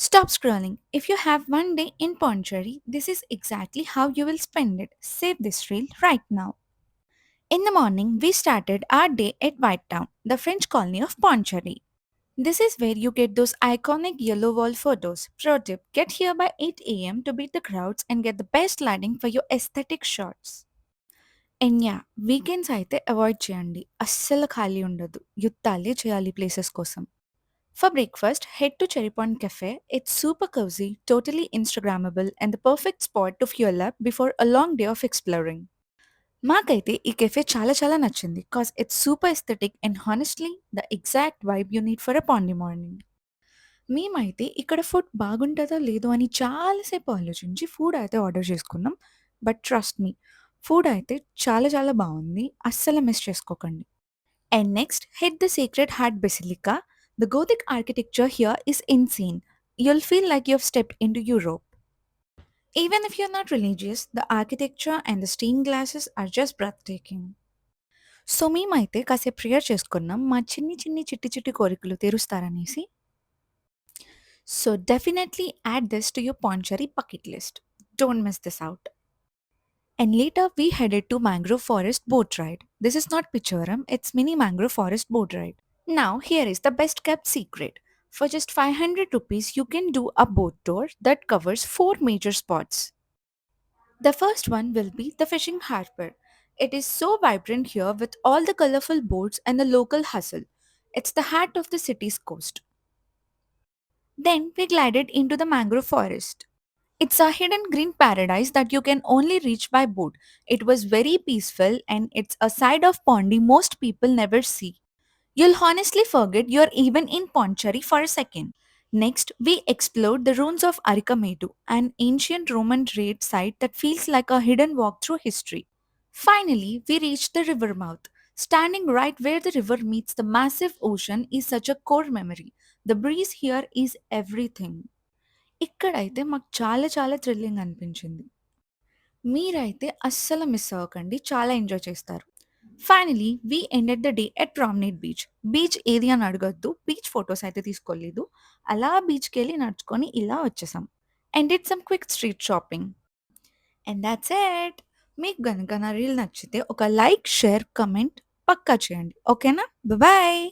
Stop scrolling. If you have one day in Pondicherry, this is exactly how you will spend it. Save this reel right now. In the morning, we started our day at White Town, the French colony of Pondicherry. This is where you get those iconic yellow wall photos. Pro tip, get here by 8 a.m. to beat the crowds and get the best lighting for your aesthetic shots. And yeah, weekends అయితే avoid చేయండి. అస్సలు ఖాళీ ఉండదు. యుద్ధాలే చేయాలి places కోసం. For breakfast, head to Cherry Point Cafe. It's super cozy, totally Instagrammable, and the perfect spot to fuel up before a long day of exploring. మాకైతే ఈ cafe చాలా చాలా నచ్చింది cause it's super aesthetic and honestly the exact vibe you need for a Pondy morning. మేమైతే ఇక్కడ food బాగుంటుందో లేదో అని చాలాసేపు ఆలోచించి ఫుడ్ అయితే ఆర్డర్ చేసుకున్నాం. బట్ ట్రస్ట్ మీ, ఫుడ్ అయితే చాలా చాలా బాగుంది. అస్సలు మిస్ చేసుకోకండి. And next, hit the Sacred Heart Basilica. The Gothic architecture here is insane. You'll feel like you've stepped into Europe. Even if you're not religious, the architecture and the stained glasses are just breathtaking. So మేమైతే కాసేపు prayer చేసుకున్నాం మా చిన్ని చిన్ని చిట్టి చిట్టి కోరికలు తీరుస్తారనేసి. So definitely add this to your Pondicherry bucket list. Don't miss this out. And later we headed to Mangrove Forest boat ride. This is not Pichoram, it's mini Mangrove Forest boat ride. Now here is the best kept secret. For just 500 rupees you can do a boat tour that covers 4 major spots. The first one will be the fishing harbor. It is so vibrant here with all the colorful boats and the local hustle. It's the heart of the city's coast. Then we glided into the mangrove forest. It's a hidden green paradise that you can only reach by boat. It was very peaceful and it's a side of Pondi most people never see. You'll honestly forget you're even in Pondicherry for a second. Next, we explored the ruins of Arikamedu, an ancient Roman raid site that feels like a hidden walk through history. Finally, we reached the river mouth. Standing right where the river meets the massive ocean is such a core memory. The breeze here is everything. ఇక్కడైతే మాకు చాలా చాలా thrilling అనిపించింది. మీరైతే అస్సలు miss అవ్వకండి. చాలా enjoy చేస్తారు. Finally we ended the day at ప్రామినేట్ beach. Beach ఏది అని అడగొద్దు. బీచ్ ఫోటోస్ అయితే తీసుకోలేదు. అలా బీచ్‌కెళ్ళి నడుచుకొని ఇలా వచ్చేసాం. And did some quick street shopping. And thoughts it. మీకు గనుక నా రీల్ నచ్చితే ఒక లైక్, షేర్, కామెంట్ పక్కా చేయండి. ఓకేనా? బాయ్.